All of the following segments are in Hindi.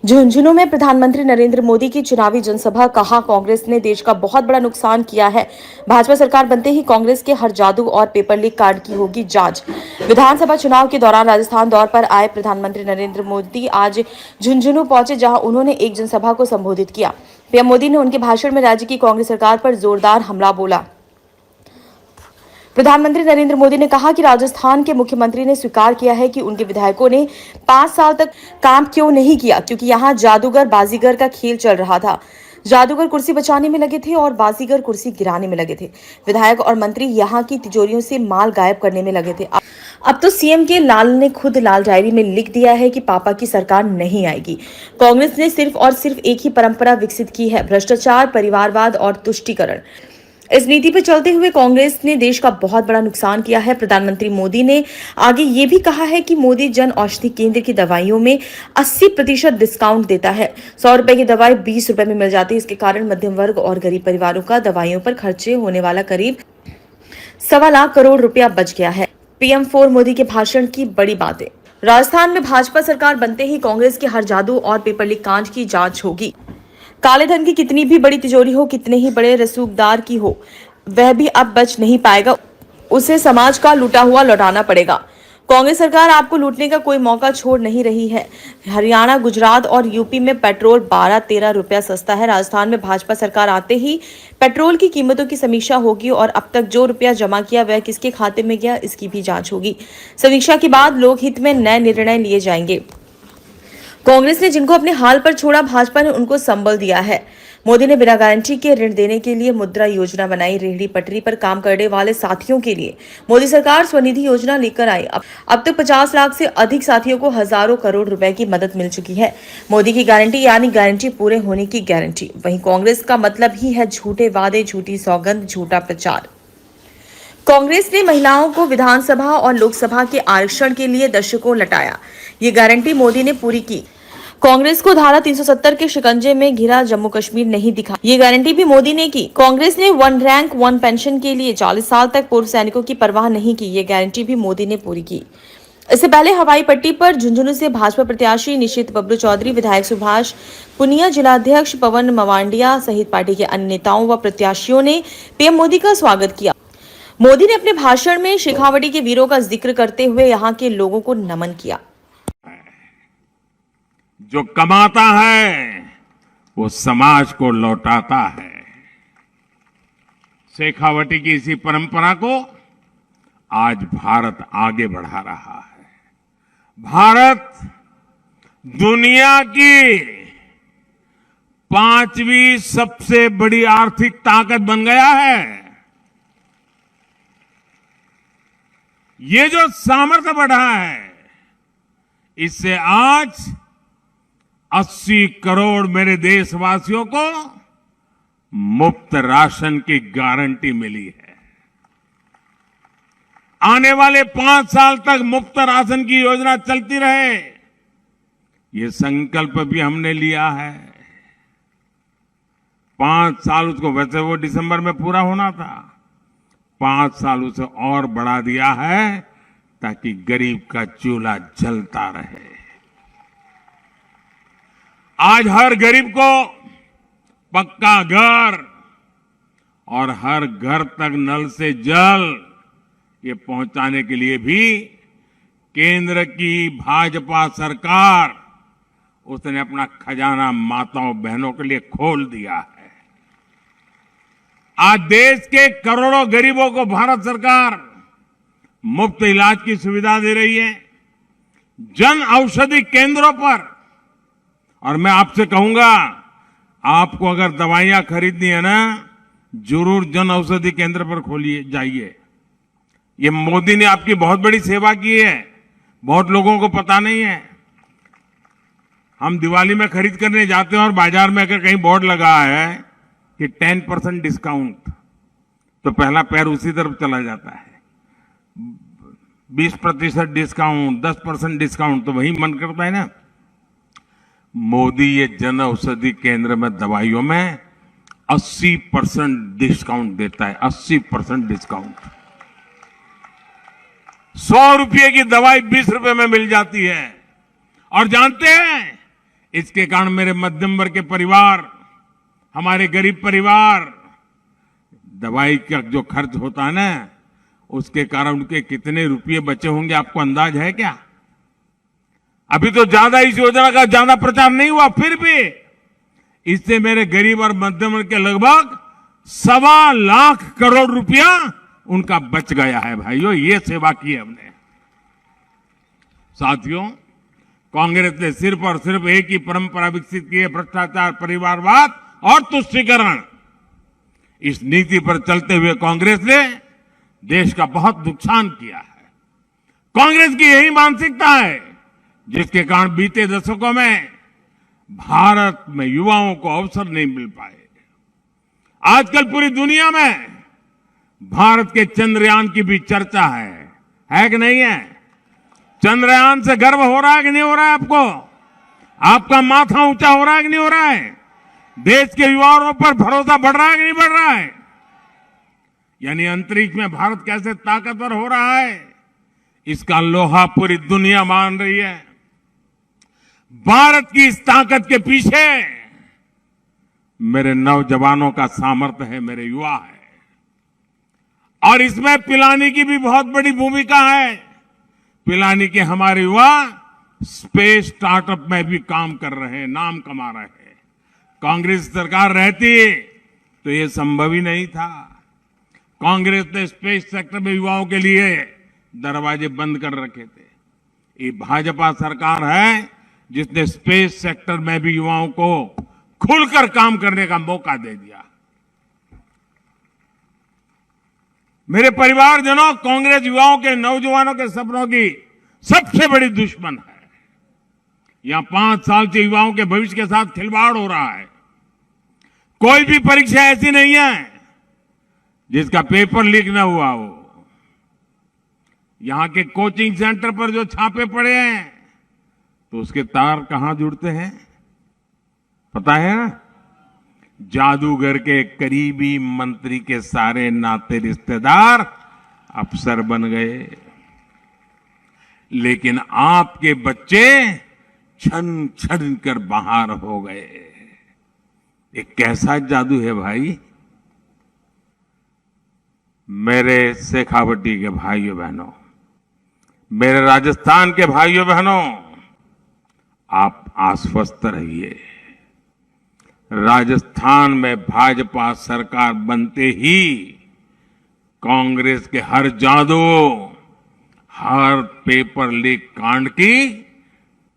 झुंझुनू में प्रधानमंत्री नरेंद्र मोदी की चुनावी जनसभा। कहा, कांग्रेस ने देश का बहुत बड़ा नुकसान किया है। भाजपा सरकार बनते ही कांग्रेस के हर जादू और पेपर लीक कांड की होगी जांच। विधानसभा चुनाव के दौरान राजस्थान दौरे पर आए प्रधानमंत्री नरेंद्र मोदी आज झुंझुनू पहुंचे, जहां उन्होंने एक जनसभा को संबोधित किया। पीएम मोदी ने उनके भाषण में राज्य की कांग्रेस सरकार पर जोरदार हमला बोला। प्रधानमंत्री नरेंद्र मोदी ने कहा कि राजस्थान के मुख्यमंत्री ने स्वीकार किया है कि उनके विधायकों ने 5 साल तक काम क्यों नहीं किया, क्योंकि यहां जादूगर बाजीगर का खेल चल रहा था। जादूगर कुर्सी बचाने में लगे थे और बाजीगर कुर्सी गिराने में लगे थे। विधायक और मंत्री यहां की तिजोरियों से माल गायब करने में लगे थे। अब तो सीएम के लाल ने खुद लाल डायरी में लिख दिया है कि पापा की सरकार नहीं आएगी। कांग्रेस ने सिर्फ और सिर्फ एक ही परंपरा विकसित की है, भ्रष्टाचार, परिवारवाद और तुष्टीकरण। इस नीति पर चलते हुए कांग्रेस ने देश का बहुत बड़ा नुकसान किया है। प्रधानमंत्री मोदी ने आगे ये भी कहा है कि मोदी जन औषधि केंद्र की दवाइयों में 80% डिस्काउंट देता है। 100 रुपए की दवाई 20 रुपए में मिल जाती है। इसके कारण मध्यम वर्ग और गरीब परिवारों का दवाइयों पर खर्चे होने वाला करीब 1.25 लाख करोड़ रुपया बच गया है। PM4 मोदी के भाषण की बड़ी बातें। राजस्थान में भाजपा सरकार बनते ही कांग्रेस के हर जादू और पेपर लीक कांड की जांच होगी। काले धन की कितनी भी बड़ी तिजोरी हो, कितने ही बड़े रसूखदार की हो, वह भी अब बच नहीं पाएगा। उसे समाज का लूटा हुआ लौटाना पड़ेगा। कांग्रेस सरकार आपको लूटने का कोई मौका छोड़ नहीं रही है। हरियाणा, गुजरात और यूपी में पेट्रोल 12-13 रुपया सस्ता है। राजस्थान में भाजपा सरकार आते ही पेट्रोल की कीमतों की समीक्षा होगी और अब तक जो रुपया जमा किया वह किसके खाते में गया, इसकी भी जांच होगी। समीक्षा के बाद लोकहित में नए निर्णय लिए जाएंगे। कांग्रेस ने जिनको अपने हाल पर छोड़ा, भाजपा ने उनको संबल दिया है। मोदी ने बिना गारंटी के ऋण देने के लिए मुद्रा योजना बनाई। रेहड़ी पटरी पर काम करने वाले साथियों के लिए मोदी सरकार स्वनिधि योजना लेकर आई। अब तक 50 लाख से अधिक साथियों को हजारों करोड़ रुपए की मदद मिल चुकी है। मोदी की गारंटी यानी गारंटी पूरे होने की गारंटी। वहीं कांग्रेस का मतलब ही है झूठे वादे, झूठी सौगंध, झूठा प्रचार। कांग्रेस ने महिलाओं को विधानसभा और लोकसभा के आरक्षण के लिए दशकों लटाया। ये गारंटी मोदी ने पूरी की। कांग्रेस को धारा 370 के शिकंजे में घिरा जम्मू कश्मीर नहीं दिखा, ये गारंटी भी मोदी ने की। कांग्रेस ने 1 रैंक 1 पेंशन के लिए 40 साल तक पूर्व सैनिकों की परवाह नहीं की, ये गारंटी भी मोदी ने पूरी की। इससे पहले हवाई पट्टी पर झुंझुनू से भाजपा प्रत्याशी निशित बबलू चौधरी, विधायक सुभाष पुनिया, जिलाध्यक्ष पवन मवांडिया सहित पार्टी के अन्य नेताओं व प्रत्याशियों ने पीएम मोदी का स्वागत किया। मोदी ने अपने भाषण में शेखावटी के वीरों का जिक्र करते हुए यहां के लोगों को नमन किया। जो कमाता है वो समाज को लौटाता है। शेखावटी की इसी परंपरा को आज भारत आगे बढ़ा रहा है। भारत दुनिया की 5वीं सबसे बड़ी आर्थिक ताकत बन गया है। ये जो सामर्थ्य बढ़ा है, इससे आज 80 करोड़ मेरे देशवासियों को मुफ्त राशन की गारंटी मिली है। आने वाले 5 साल तक मुफ्त राशन की योजना चलती रहे, ये संकल्प भी हमने लिया है। 5 साल उसको, वैसे वो दिसंबर में पूरा होना था, 5 साल उसे और बढ़ा दिया है ताकि गरीब का चूल्हा जलता रहे। आज हर गरीब को पक्का घर और हर घर तक नल से जल ये पहुंचाने के लिए भी केंद्र की भाजपा सरकार, उसने अपना खजाना माताओं बहनों के लिए खोल दिया है। आज देश के करोड़ों गरीबों को भारत सरकार मुफ्त इलाज की सुविधा दे रही है। जन औषधि केंद्रों पर, और मैं आपसे कहूंगा, आपको अगर दवाइयां खरीदनी है ना, जरूर जन औषधि केंद्र पर खोलिए, जाइए। ये मोदी ने आपकी बहुत बड़ी सेवा की है, बहुत लोगों को पता नहीं है। हम दिवाली में खरीद करने जाते हैं और बाजार में अगर कहीं बोर्ड लगा है कि 10% डिस्काउंट, तो पहला पैर उसी तरफ चला जाता है। 20% डिस्काउंट, 10% डिस्काउंट, तो वही मन करता है ना। मोदी ये जन औषधि केंद्र में दवाइयों में 80% डिस्काउंट देता है। 80% डिस्काउंट। 100 रुपये की दवाई 20 रुपए में मिल जाती है। और जानते हैं, इसके कारण मेरे मध्यम वर्ग के परिवार, हमारे गरीब परिवार, दवाई का जो खर्च होता है ना, उसके कारण उनके कितने रुपये बचे होंगे आपको अंदाज है क्या? अभी तो ज्यादा इस योजना का ज्यादा प्रचार नहीं हुआ, फिर भी इससे मेरे गरीब और मध्यम वर्ग के लगभग 1.25 करोड़ रुपया उनका बच गया है। भाइयों, ये सेवा की है हमने। साथियों, कांग्रेस ने सिर्फ और सिर्फ एक ही परंपरा विकसित की है, भ्रष्टाचार, परिवारवाद और तुष्टीकरण। इस नीति पर चलते हुए कांग्रेस ने देश का बहुत नुकसान किया है। कांग्रेस की यही मानसिकता है जिसके कारण बीते दशकों में भारत में युवाओं को अवसर नहीं मिल पाए। आजकल पूरी दुनिया में भारत के चंद्रयान की भी चर्चा है कि नहीं है? चंद्रयान से गर्व हो रहा है कि नहीं हो रहा है आपको? आपका माथा ऊंचा हो रहा है कि नहीं हो रहा है? देश के युवाओं पर भरोसा बढ़ रहा है कि नहीं बढ़ रहा है? यानी अंतरिक्ष में भारत कैसे ताकतवर हो रहा है, इसका लोहा पूरी दुनिया मान रही है। भारत की इस ताकत के पीछे मेरे नौजवानों का सामर्थ्य है, मेरे युवा है। और इसमें पिलानी की भी बहुत बड़ी भूमिका है। पिलानी के हमारे युवा स्पेस स्टार्टअप में भी काम कर रहे हैं, नाम कमा रहे हैं। कांग्रेस सरकार रहती तो ये संभव ही नहीं था। कांग्रेस ने स्पेस सेक्टर में युवाओं के लिए दरवाजे बंद कर रखे थे। ये भाजपा सरकार है जिसने स्पेस सेक्टर में भी युवाओं को खुलकर काम करने का मौका दे दिया। मेरे परिवारजनों, कांग्रेस युवाओं के, नौजवानों के सपनों की सबसे बड़ी दुश्मन है। यहां 5 साल से युवाओं के भविष्य के साथ खिलवाड़ हो रहा है। कोई भी परीक्षा ऐसी नहीं है जिसका पेपर लीक न हुआ हो। यहां के कोचिंग सेंटर पर जो छापे पड़े हैं, तो उसके तार कहां जुड़ते हैं पता है ना? जादूगर के करीबी मंत्री के सारे नाते रिश्तेदार अफसर बन गए। लेकिन आपके बच्चे छन छन कर बाहर हो गए। ये कैसा जादू है भाई? मेरे शेखावटी के भाइयों बहनों, मेरे राजस्थान के भाइयों बहनों, आप आश्वस्त रहिए। राजस्थान में भाजपा सरकार बनते ही कांग्रेस के हर जादू, हर पेपर लीक कांड की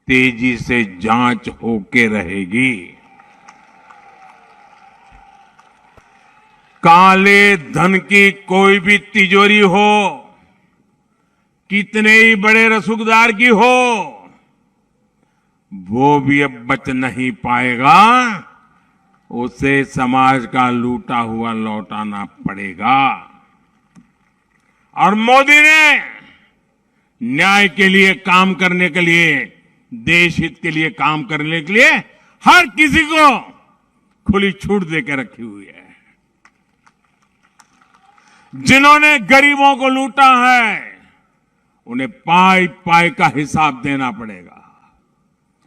तेजी से जांच होके रहेगी। काले धन की कोई भी तिजोरी हो, कितने ही बड़े रसूखदार की हो, वो भी अब बच नहीं पाएगा। उसे समाज का लूटा हुआ लौटाना पड़ेगा। और मोदी ने न्याय के लिए काम करने के लिए, देश हित के लिए काम करने के लिए हर किसी को खुली छूट देकर रखी हुई है। जिन्होंने गरीबों को लूटा है, उन्हें पाई पाई का हिसाब देना पड़ेगा।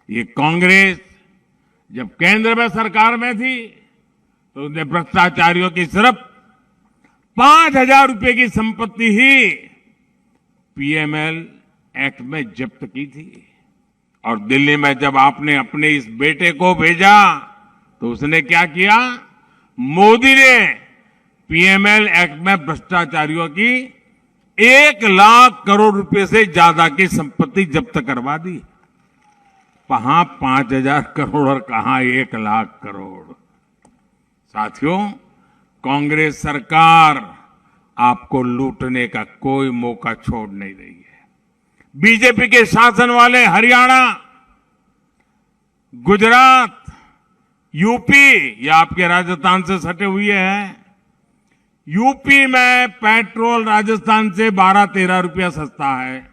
ये कांग्रेस जब केंद्र में सरकार में थी तो उसने भ्रष्टाचारियों की सिर्फ 5,000 रुपए की संपत्ति ही पीएमएल एक्ट में जब्त की थी। और दिल्ली में जब आपने अपने इस बेटे को भेजा तो उसने क्या किया? मोदी ने पीएमएल एक्ट में भ्रष्टाचारियों की 1 लाख करोड़ रुपए से ज्यादा की संपत्ति जब्त करवा दी। कहां 5,000 करोड़ और कहां 1 लाख करोड़। साथियों, कांग्रेस सरकार आपको लूटने का कोई मौका छोड़ नहीं रही है। बीजेपी के शासन वाले हरियाणा, गुजरात, यूपी, ये आपके राजस्थान से सटे हुए हैं। यूपी में पेट्रोल राजस्थान से 12-13 रुपया सस्ता है।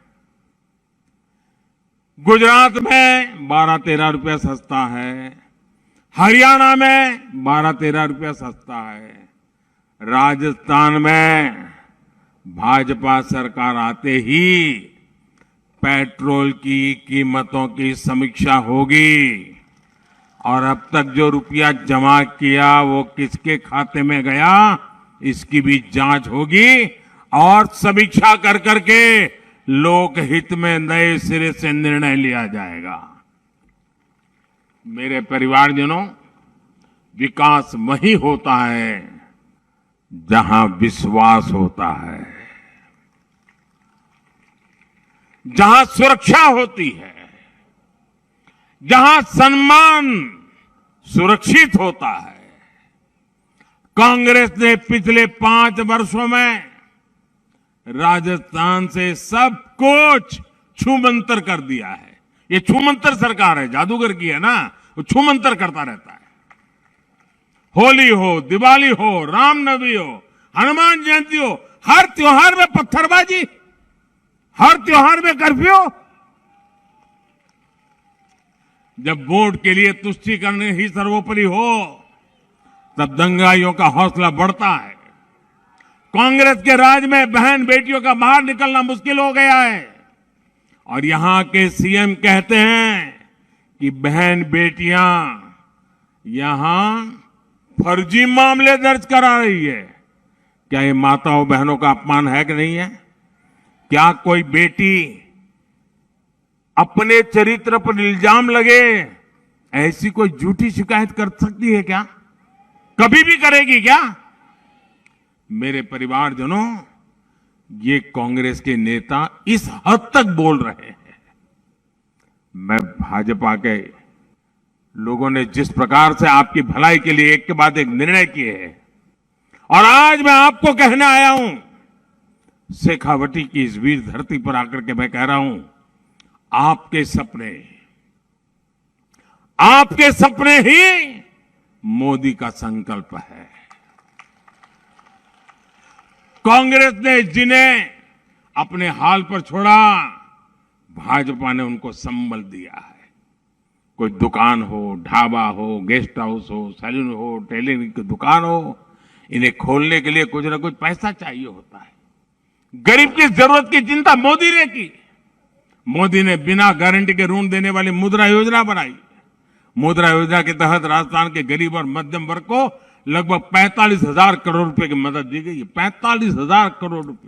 गुजरात में 12-13 रुपया सस्ता है। हरियाणा में 12-13 रुपया सस्ता है। राजस्थान में भाजपा सरकार आते ही पेट्रोल की कीमतों की समीक्षा होगी। और अब तक जो रुपया जमा किया वो किसके खाते में गया, इसकी भी जांच होगी और समीक्षा कर करके लोकहित में नए सिरे से निर्णय लिया जाएगा। मेरे परिवारजनों, विकास वही होता है जहां विश्वास होता है, जहां सुरक्षा होती है, जहां सम्मान सुरक्षित होता है। कांग्रेस ने पिछले 5 वर्षों में राजस्थान से सब कुछ छूमंतर कर दिया है। ये छूमंतर सरकार है, जादूगर की है ना, वो छूमंतर करता रहता है। होली हो, दिवाली हो, रामनवमी हो, हनुमान जयंती हो, हर त्योहार में पत्थरबाजी, हर त्योहार में कर्फ्यू। जब वोट के लिए तुष्टीकरण ही सर्वोपरि हो तब दंगाइयों का हौसला बढ़ता है। कांग्रेस के राज में बहन बेटियों का बाहर निकलना मुश्किल हो गया है और यहां के सीएम कहते हैं कि बहन बेटियां यहां फर्जी मामले दर्ज करा रही है। क्या ये माताओं बहनों का अपमान है कि नहीं है? क्या कोई बेटी अपने चरित्र पर इल्जाम लगे ऐसी कोई झूठी शिकायत कर सकती है क्या? कभी भी करेगी क्या? मेरे परिवारजनों, ये कांग्रेस के नेता इस हद तक बोल रहे हैं। मैं भाजपा के लोगों ने जिस प्रकार से आपकी भलाई के लिए एक के बाद एक निर्णय किए हैं और आज मैं आपको कहने आया हूं, शेखावटी की इस वीर धरती पर आकर के मैं कह रहा हूं, आपके सपने ही मोदी का संकल्प है। कांग्रेस ने जिन्हें अपने हाल पर छोड़ा, भाजपा ने उनको संबल दिया है। कोई दुकान हो, ढाबा हो, गेस्ट हाउस हो, सैलून हो, टेलरिंग की दुकान हो, इन्हें खोलने के लिए कुछ ना कुछ पैसा चाहिए होता है। गरीब की जरूरत की चिंता मोदी ने की। मोदी ने बिना गारंटी के ऋण देने वाली मुद्रा योजना बनाई। मुद्रा योजना के तहत राजस्थान के गरीब और मध्यम वर्ग को लगभग 45,000 करोड़ रुपए की मदद दी गई। 45,000 करोड़ रुपए।